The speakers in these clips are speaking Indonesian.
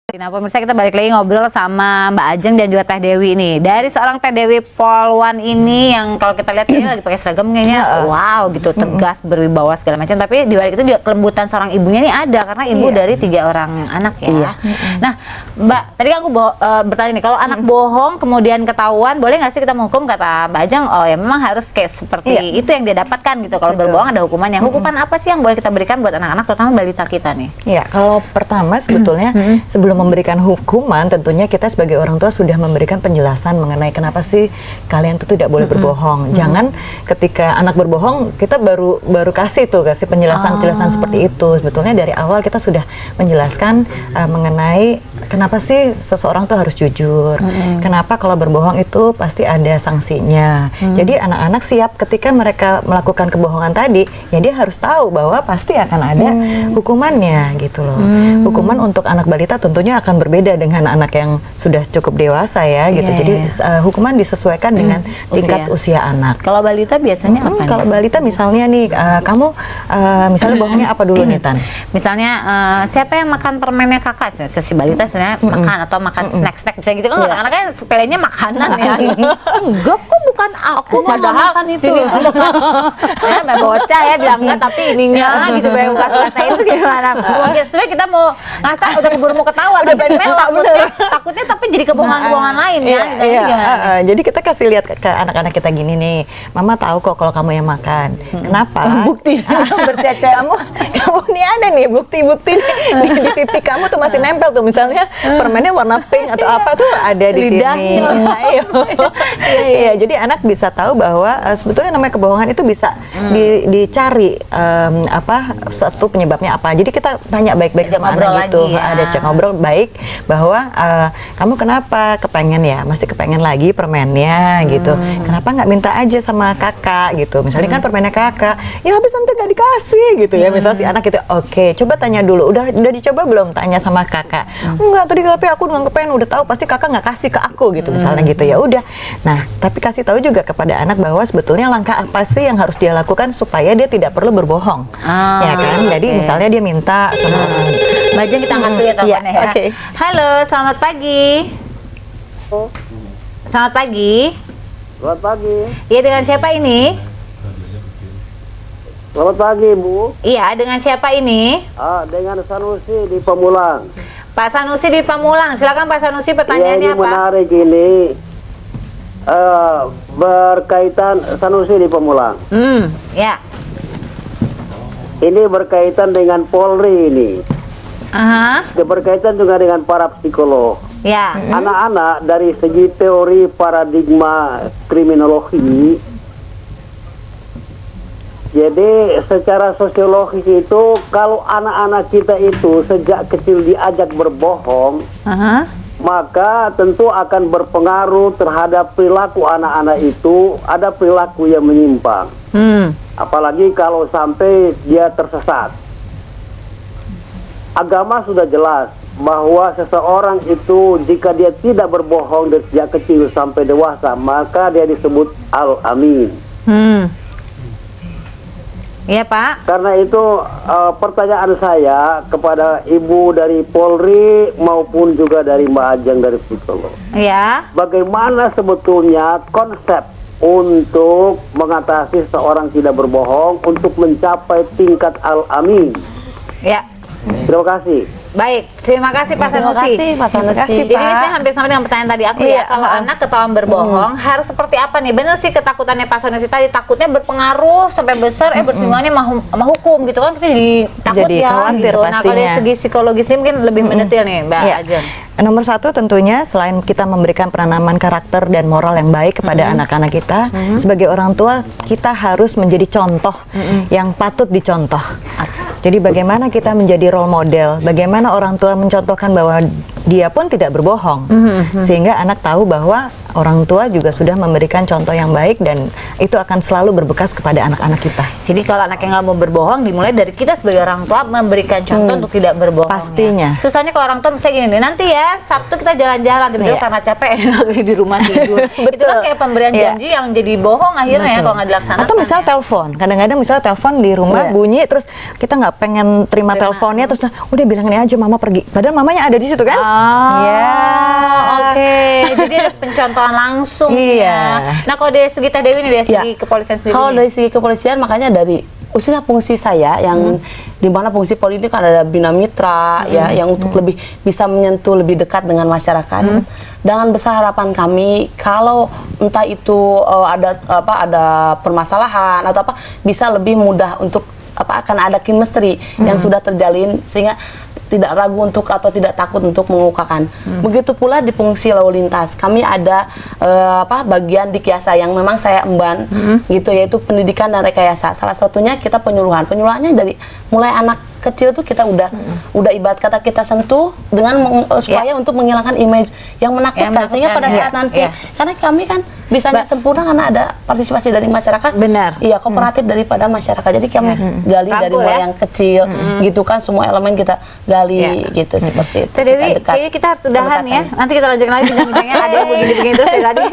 Nah, pemirsa, kita balik lagi ngobrol sama Mbak Ajeng dan juga Teh Dewi nih. Dari seorang Teh Dewi Polwan ini yang kalau kita lihat ini lagi pakai seragam kayaknya wow gitu, tegas, berwibawa segala macam. Tapi di balik itu juga kelembutan seorang ibunya ini ada karena ibu dari 3 orang anak ya. Nah, Mbak, tadi aku bertanya nih, kalau anak bohong kemudian ketahuan, boleh nggak sih kita menghukum? Kata Mbak Ajeng, oh ya memang harus kayak seperti itu yang dia dapatkan gitu. Kalau berbohong ada hukumannya. Hukuman apa sih yang boleh kita berikan buat anak-anak, terutama balita kita nih? Ya, kalau pertama sebetulnya sebelum memberikan hukuman, tentunya kita sebagai orang tua sudah memberikan penjelasan mengenai kenapa sih kalian tuh tidak boleh berbohong. Jangan ketika anak berbohong kita baru kasih penjelasan seperti itu. Sebetulnya dari awal kita sudah menjelaskan mengenai kenapa sih seseorang tuh harus jujur. Kenapa kalau berbohong itu pasti ada sanksinya. Jadi anak-anak siap ketika mereka melakukan kebohongan tadi, ya dia harus tahu bahwa pasti akan ada hukumannya gitu loh. Hukuman untuk anak balita tentunya akan berbeda dengan anak yang sudah cukup dewasa ya gitu. Jadi hukuman disesuaikan dengan tingkat usia anak. Kalau balita biasanya apa? Kalau balita misalnya nih kamu misalnya bohongnya apa dulu nih Tan? Misalnya siapa yang makan permennya kakak? Si balita sebenarnya makan atau makan snack-snack bisa gitu kan, anak-anaknya sepelenya makanan ya. Enggak kok, bukan aku padahal makan itu. Ya Mbak bocah ya bilang enggak tapi ininya gitu, bayang kata itu gimana? Sebenarnya kita mau ngasah udah keburu mau ketawa, takutnya tapi jadi kebohongan-kebohongan lain ya. Jadi kita kasih lihat ke anak-anak kita gini nih, Mama tahu kok kalau kamu yang makan. Kenapa? Bukti bercecer. Kamu nih ada nih bukti-bukti di pipi kamu tuh masih nempel tuh, misalnya permennya warna pink atau apa tuh ada di sini. Iya, jadi anak bisa tahu bahwa sebetulnya namanya kebohongan itu bisa dicari satu penyebabnya apa. Jadi kita tanya baik-baik sama anak gitu, ada cek ngobrol baik bahwa kamu kenapa kepengen ya, masih kepengen lagi permennya gitu. Kenapa nggak minta aja sama kakak gitu. Misalnya kan permennya kakak, ya habis nanti nggak dikasih gitu ya. Misalnya si anak itu, oke, coba tanya dulu, udah dicoba belum tanya sama kakak? Enggak, tadi tapi aku nggak kepengen, udah tahu pasti kakak nggak kasih ke aku gitu misalnya gitu ya udah. Nah, tapi kasih tahu juga kepada anak bahwa sebetulnya langkah apa sih yang harus dia lakukan supaya dia tidak perlu berbohong, ya kan? Jadi misalnya dia minta sama Mbak Ajeng, kita angkat dulu ya teleponnya ya. Halo, selamat pagi. Selamat pagi. Selamat pagi. Iya, dengan siapa ini? Selamat pagi, Bu. Iya, dengan siapa ini? Dengan Sanusi di Pamulang. Pak Sanusi di Pamulang. Silakan Pak Sanusi, pertanyaannya ini apa? Menarik ini. Berkaitan Sanusi di Pamulang. Ya. Ini berkaitan dengan Polri ini. Berkaitan juga dengan para psikolog. Ya. Anak-anak dari segi teori paradigma kriminologi. Jadi secara sosiologis itu kalau anak-anak kita itu sejak kecil diajak berbohong, maka tentu akan berpengaruh terhadap perilaku anak-anak itu, ada perilaku yang menyimpang. Apalagi kalau sampai dia tersesat. Agama sudah jelas bahwa seseorang itu jika dia tidak berbohong dari sejak kecil sampai dewasa, maka dia disebut Al-Amin. Iya Pak. Karena itu pertanyaan saya kepada Ibu dari Polri maupun juga dari Mbak Ajeng dari psikolog. Iya. Bagaimana sebetulnya konsep untuk mengatasi seorang tidak berbohong untuk mencapai tingkat Al-Amin? Ya. Terima kasih. Baik, terima kasih Pak Sanusi. Terima kasih, Jadi ini saya hampir sama dengan pertanyaan tadi aku ya. Kalau anak ketahuan berbohong harus seperti apa nih? Benar sih ketakutannya Pak Sanusi tadi, takutnya berpengaruh sampai besar bersinggungannya sama hukum gitu kan, kita jadi takut ya khawatir gitu. Nah, kalau dari segi psikologisnya mungkin lebih mendetil nih Mbak Ajeng. Nomor satu tentunya selain kita memberikan penanaman karakter dan moral yang baik kepada anak-anak kita, sebagai orang tua kita harus menjadi contoh yang patut dicontoh. Jadi bagaimana kita menjadi role model, bagaimana orang tua mencontohkan bahwa dia pun tidak berbohong, sehingga anak tahu bahwa orang tua juga sudah memberikan contoh yang baik dan itu akan selalu berbekas kepada anak-anak kita. Jadi kalau anak yang nggak mau berbohong, dimulai dari kita sebagai orang tua memberikan contoh untuk tidak berbohong. Pastinya. Ya. Susahnya kalau orang tua misalnya gini nih, nanti ya Sabtu kita jalan-jalan, tiba-tiba karena capek enak di rumah tidur. Itu kan kayak pemberian janji yang jadi bohong akhirnya ya kalau nggak dilaksanakan. Atau misalnya telepon, kadang-kadang misalnya telepon di rumah bunyi terus kita nggak pengen terima teleponnya terus udah bilang ini aja mama pergi. Padahal mamanya ada di situ kan? Oke. Jadi ada pencontohan langsung ya. Nah kalau dari segi Teh Dewi nih, dari segi kepolisian sendiri. Kalau dari segi kepolisian makanya dari khususnya fungsi saya yang di mana fungsi Polri itu kan ada bina mitra ya yang untuk lebih bisa menyentuh lebih dekat dengan masyarakat. Dengan besar harapan kami kalau entah itu ada permasalahan atau apa bisa lebih mudah untuk akan ada chemistry yang sudah terjalin sehingga tidak ragu untuk atau tidak takut untuk mengukakan. Begitu pula di fungsi lalu lintas. Kami ada bagian di Kiasa yang memang saya emban gitu, yaitu pendidikan dan rekayasa. Salah satunya kita penyuluhan. Penyuluhannya dari mulai anak kecil tuh kita udah ibarat kata kita sentuh dengan supaya untuk menghilangkan image yang menakutkan sehingga pada saat nanti karena kami kan bisanya sempurna karena ada partisipasi dari masyarakat. Benar. Iya, kooperatif daripada masyarakat. Jadi kami gali dari mulai yang kecil gitu kan, semua elemen kita gali gitu seperti itu. Teh Dewi, kayaknya kita harus udahan ya. Nanti kita lanjutkan lagi bincang-bincangnya. Ada yang begini-begini terus dari tadi.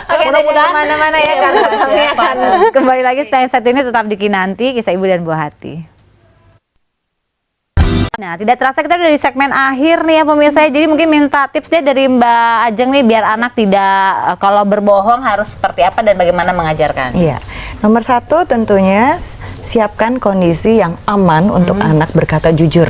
Oke, mudah-mudahan kemana-mana ya kan. Kami akan kembali lagi setelah satu ini, tetap di Kinanti, Kisah Ibu dan Buah Hati. Nah, tidak terasa kita udah di segmen akhir nih ya pemirsa. Jadi mungkin minta tips deh dari Mbak Ajeng nih biar anak tidak kalau berbohong harus seperti apa dan bagaimana mengajarkan. Iya, nomor satu tentunya siapkan kondisi yang aman untuk anak berkata jujur.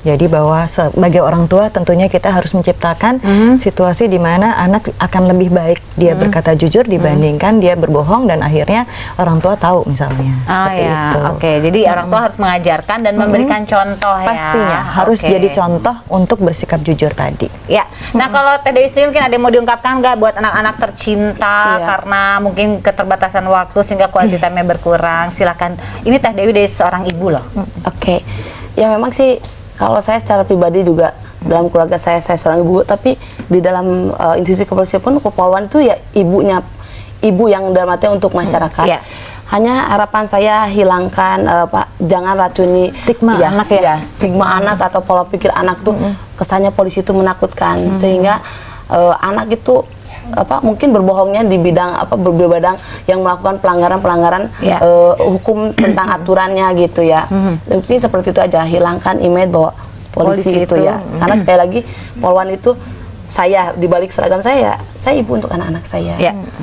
Jadi bahwa sebagai orang tua tentunya kita harus menciptakan situasi di mana anak akan lebih baik dia berkata jujur dibandingkan dia berbohong dan akhirnya orang tua tahu misalnya. Seperti itu. Oke, jadi orang tua harus mengajarkan dan memberikan contoh ya. Pastinya harus jadi contoh untuk bersikap jujur tadi. Ya. Nah, kalau Teh Dewi sendiri mungkin ada yang mau diungkapkan nggak buat anak-anak tercinta karena mungkin keterbatasan waktu sehingga quality time-nya berkurang. Silakan. Ini Teh Dewi dari seorang ibu loh. Oke. Ya memang sih kalau saya secara pribadi juga dalam keluarga saya seorang ibu, tapi di dalam institusi kepolisian pun Polwan itu ya ibu yang dalam artinya untuk masyarakat. Hanya harapan saya hilangkan jangan racuni stigma anak ya. Stigma anak atau pola pikir anak tuh kesannya polisi itu menakutkan sehingga anak itu mungkin berbohongnya di bidang berbidang yang melakukan pelanggaran hukum tentang aturannya gitu ya. Ini seperti itu aja, hilangkan image bahwa polisi itu ya. Karena sekali lagi Polwan itu saya di balik seragam saya ibu untuk anak-anak saya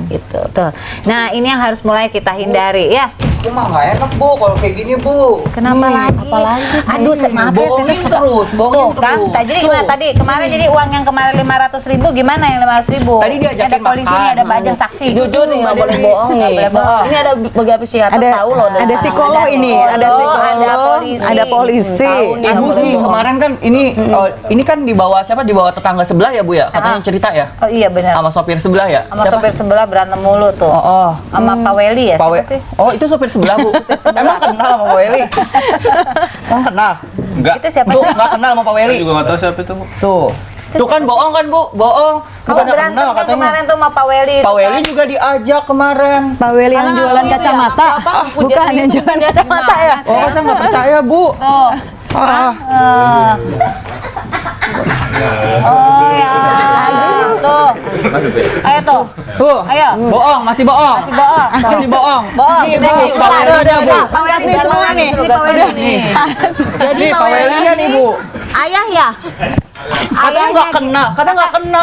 gitu. Betul. Nah, ini yang harus mulai kita hindari ya. Cuma nggak enak Bu kalau kayak gini Bu. Kenapa lagi? Apalagi? Aduh, maaf ya, bohongin terus, bohongin tuh kan. terus. Jadi gimana tadi? Kemarin jadi uang yang kemarin 500.000 gimana yang 500.000? Tadi diajakin ada polisi nih, makan. ada Bajang saksi. Jujur nih, nggak boleh bohong nih. Ini ada beberapa psikiater tahu loh. Ada psikolog ini, ada polisi. Ada polisi. Ibu sih kemarin kan ini kan dibawa siapa? Dibawa tetangga sebelah ya Bu ya? Katanya cerita ya? Oh iya benar. Sama sopir sebelah ya? Sama sopir sebelah berantem mulu tuh. Sama Pak Weli ya? Siapa sih? Oh itu sopir sebelah Bu. Emang kenal sama Pak Weli? Emang kenal? Enggak. Itu siapa? Tuh nggak kenal sama Pak Weli? Saya juga nggak tahu siapa itu, Bu. Tuh kan bohong kan Bu, bohong. Kamu berantem kenal kan kemarin katanya. tuh sama Pak Weli. Pak Weli juga diajak kemarin. Pak Weli yang jualan kacamata. Bukan yang jualan kacamata ya? Oh saya nggak percaya Bu. Oh ya. Tuh. Ayo tuh. Tuh. Ayo. Bohong, masih bohong. Masih bohong. Nih Bu, Pak Weli-nya Bu. Angkat nih semua nih. Nih. Jadi Nih Pak Weli-nya nih Bu. Ayah ya? Katanya nggak kenal,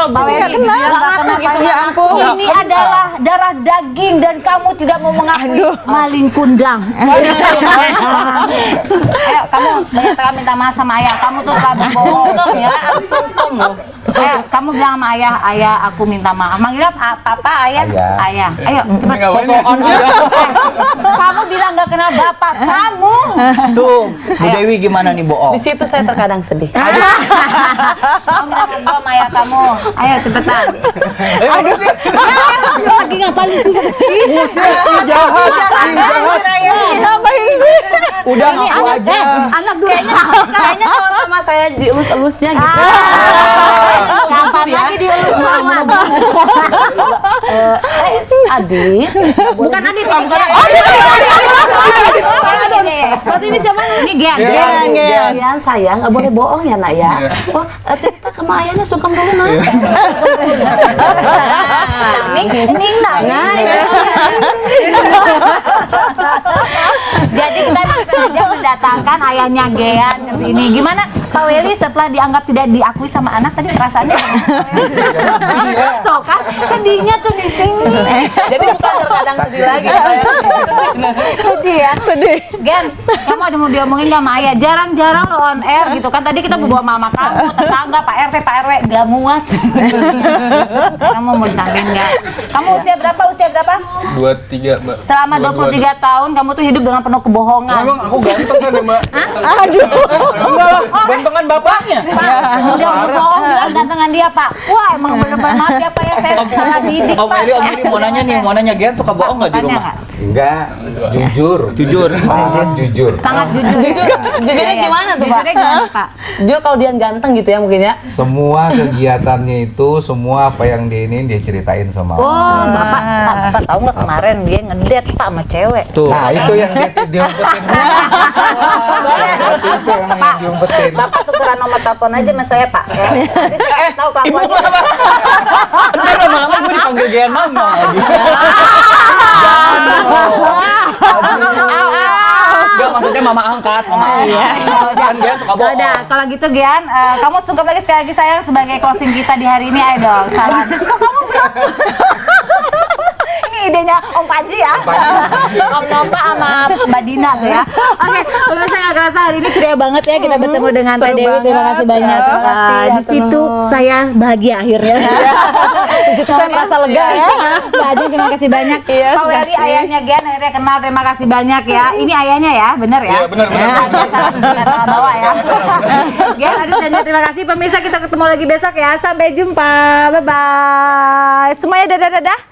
Bu. Nggak kenal gitu ya ampun. Ini adalah darah daging dan kamu tidak mau mengakui maling kundang. Ayo kamu banyak minta maaf sama ayah. Kamu tuh telah berbohong. Sungkem ya, harus sungkem loh. Ayo kamu bilang sama ayah aku minta maaf. Manggilnya papa, ayah. Ayo cepat. Sosokan aja. Kamu bilang nggak kenal bapak kamu. Tuh, Bu Dewi gimana nih bohong? Di situ saya terkadang sedih. Kamu minta ngobrol sama ayah kamu. Ayo cepetan. Aduh, Lagi ngapain sih? jahat. Udah ngaku aja. Anak dulu. Kayaknya kalau sama saya dielus-elusnya gitu. Kapan lagi dielus mama? Adit. Bukan Adit. Berarti ini siapa? Ini Gian. Gian sayang, nggak boleh bohong ya nak ya. Oh, cerita ke mak ayahnya sungkem dulu nak. Ning nah. Jadi kita sengaja mendatangkan ayahnya Gian ke sini. Gimana Pak Weli setelah dianggap tidak diakui sama anak tadi perasaannya? Tuh kan sedihnya tuh di sini. Jadi bukan terkadang sedih lagi. Sedih ya. Sedih. Gen, kamu ada mau diomongin nggak sama ayah? Jarang-jarang lo on air gitu kan. Tadi kita bawa mama kamu, tetangga, Pak RT, Pak RW, gak muat. Kamu mau disampaikan nggak? Kamu usia berapa? 23, Mbak. Selama 23 tahun kamu tuh hidup dengan penuh kebohongan. Emang aku ganteng kan ya, Mbak? Aduh. Enggak lah, gantengan bapaknya. Pak, udah berbohong bilang gantengan dia Pak. Wah emang bener-bener maaf ya Pak ya, saya salah didik Om Pak. Eri mau nanya nih, mau nanya Gian suka bohong nggak di Tanya rumah? nggak? Enggak, jujur. Jujur. Sangat jujur. Sangat jujur. Jujurnya Iya, iya. gimana tuh, Pak? Jujurnya gimana Pak? Jujur kalau dia ganteng gitu ya mungkin ya. Semua kegiatannya itu, semua apa yang dia ini dia ceritain sama aku. Oh, Bapak tahu nggak kemarin dia ngedate Pak sama cewek. Tuh. Nah itu yang diumpetin. Itu yang diumpetin. Bapak tukeran nomor telepon aja sama saya Pak. Ya. Nanti saya kasih tahu kelakuannya. Ntar lama-lama gue dipanggil Gian mama lagi. Enggak, maksudnya mama angkat, mama angkat. Kan Gian suka bohong. Udah, kalau gitu Gian, kamu sungkem lagi sekali lagi sayang sebagai closing kita di hari ini, ayo dong. Salam. Kok kamu ini idenya Om Panji ya? Om Nova sama Mbak Dina tuh ya. Oke, pemirsa nggak kerasa hari ini ceria banget ya kita bertemu dengan Teh Seru Dewi. Terima kasih banyak. Terima kasih, Di situ saya bahagia akhirnya. Di situ saya merasa lega ya. Mbak Ajeng, terima kasih banyak. Iya, Pak Weli, terima kasih. ayahnya Gian akhirnya kenal. Terima kasih banyak ya. Ini ayahnya ya, bener ya? Iya, benar. Salah bawa ya. Gian, aduh, dan terima kasih pemirsa. Kita ketemu lagi besok ya. Sampai jumpa. Bye bye. Semuanya dadah.